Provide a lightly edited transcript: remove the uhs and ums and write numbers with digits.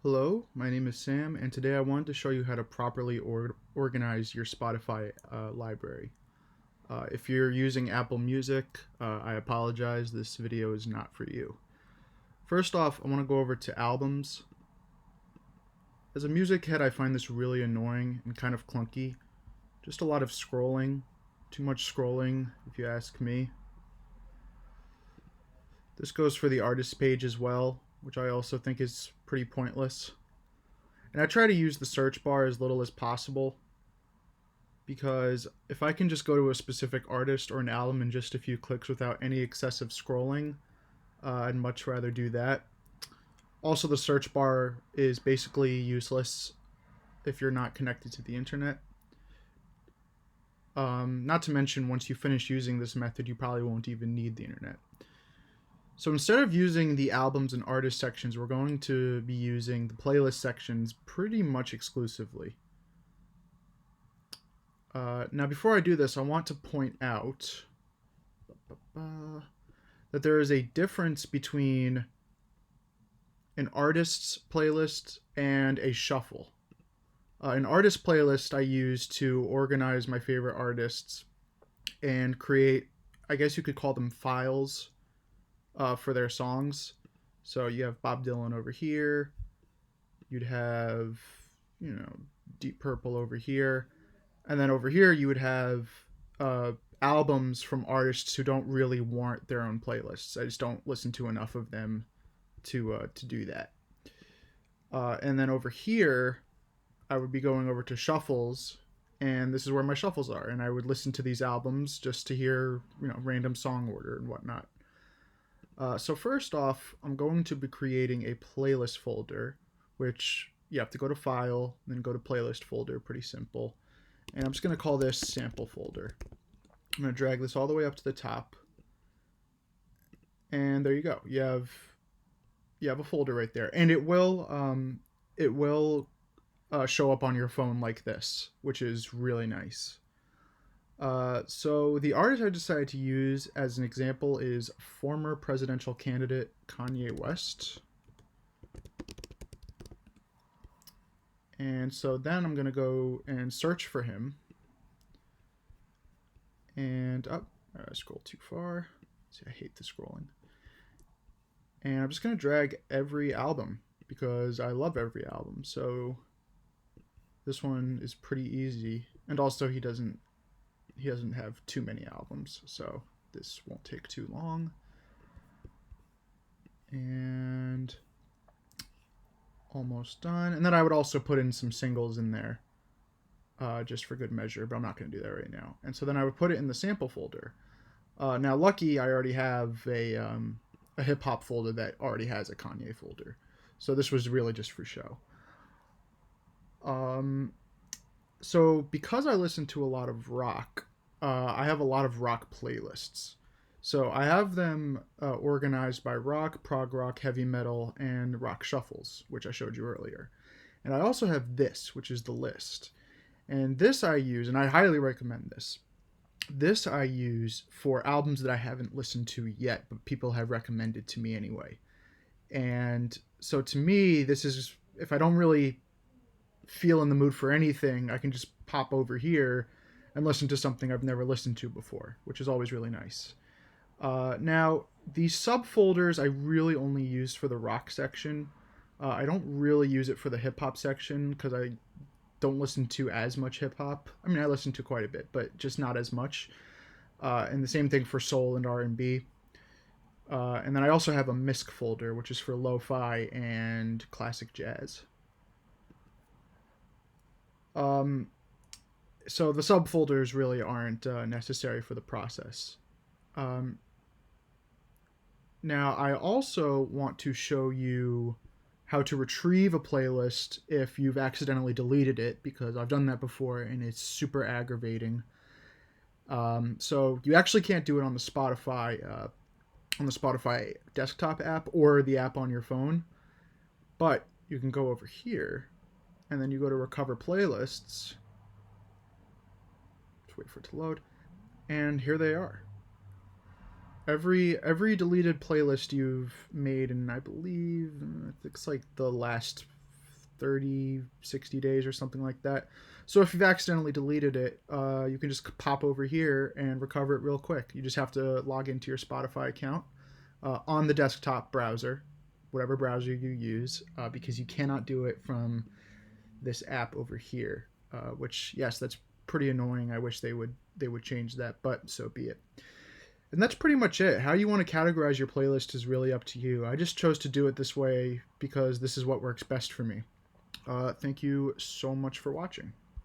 Hello, my name is Sam, and today I wanted to show you how to properly organize your Spotify library. If you're using Apple Music, I apologize, this video is not for you. First off, I want to go over to albums. As a music head, I find this really annoying and kind of clunky. Just a lot of scrolling, too much scrolling, if you ask me. This goes for the artist page as well, which I also think is pretty pointless. And I try to use the search bar as little as possible because if I can just go to a specific artist or an album in just a few clicks without any excessive scrolling, I'd much rather do that. Also, the search bar is basically useless if you're not connected to the internet. Not to mention, once you finish using this method, you probably won't even need the internet. So instead of using the albums and artist sections, we're going to be using the playlist sections pretty much exclusively. Now, before I do this, I want to point out that there is a difference between an artist's playlist and a shuffle. An artist playlist I use to organize my favorite artists and create, I guess you could call them files for their songs. So you have Bob Dylan over here. You'd have, Deep Purple over here. And then over here you would have albums from artists who don't really warrant their own playlists. I just don't listen to enough of them to do that. And then over here, I would be going over to shuffles, and this is where my shuffles are. And I would listen to these albums just to hear, random song order and whatnot. So first off, I'm going to be creating a playlist folder, which you have to go to File, then go to Playlist folder, pretty simple. And I'm just going to call this Sample folder. I'm going to drag this all the way up to the top. And there you go. You have a folder right there. And it will show up on your phone like this, which is really nice. So the artist I decided to use as an example is former presidential candidate Kanye West. And so then I'm going to go and search for him. And I scrolled too far. See, I hate the scrolling. And I'm just going to drag every album because I love every album. So this one is pretty easy. And also he doesn't have too many albums, so this won't take too long. And almost done. And then I would also put in some singles in there just for good measure, but I'm not going to do that right now. And so then I would put it in the sample folder. Now, lucky I already have a hip-hop folder that already has a Kanye folder. So this was really just for show. So because I listen to a lot of rock, I have a lot of rock playlists. So I have them organized by rock, prog rock, heavy metal, and rock shuffles, which I showed you earlier. And I also have this, which is the list. And this I use, and I highly recommend this. This I use for albums that I haven't listened to yet, but people have recommended to me anyway. And so to me, this is, if I don't really feel in the mood for anything, I can just pop over here and listen to something I've never listened to before, which is always really nice. Now, these subfolders I really only use for the rock section. I don't really use it for the hip-hop section because I don't listen to as much hip-hop. I mean, I listen to quite a bit, but just not as much. And the same thing for soul and R&B. And then I also have a MISC folder, which is for lo-fi and classic jazz. So the subfolders really aren't necessary for the process. Now, I also want to show you how to retrieve a playlist if you've accidentally deleted it, because I've done that before and it's super aggravating. So you actually can't do it on the Spotify desktop app or the app on your phone, but you can go over here and then you go to Recover Playlists. Just wait for it to load, and here they are. Every deleted playlist you've made, and I believe it's like the last 30, 60 days or something like that. So if you've accidentally deleted it, you can just pop over here and recover it real quick. You just have to log into your Spotify account on the desktop browser, whatever browser you use, because you cannot do it from this app over here. Which, yes, that's pretty annoying. I wish they would change that, but so be it. And that's pretty much it. How you want to categorize your playlist is really up to you. I just chose to do it this way because this is what works best for me. Thank you so much for watching.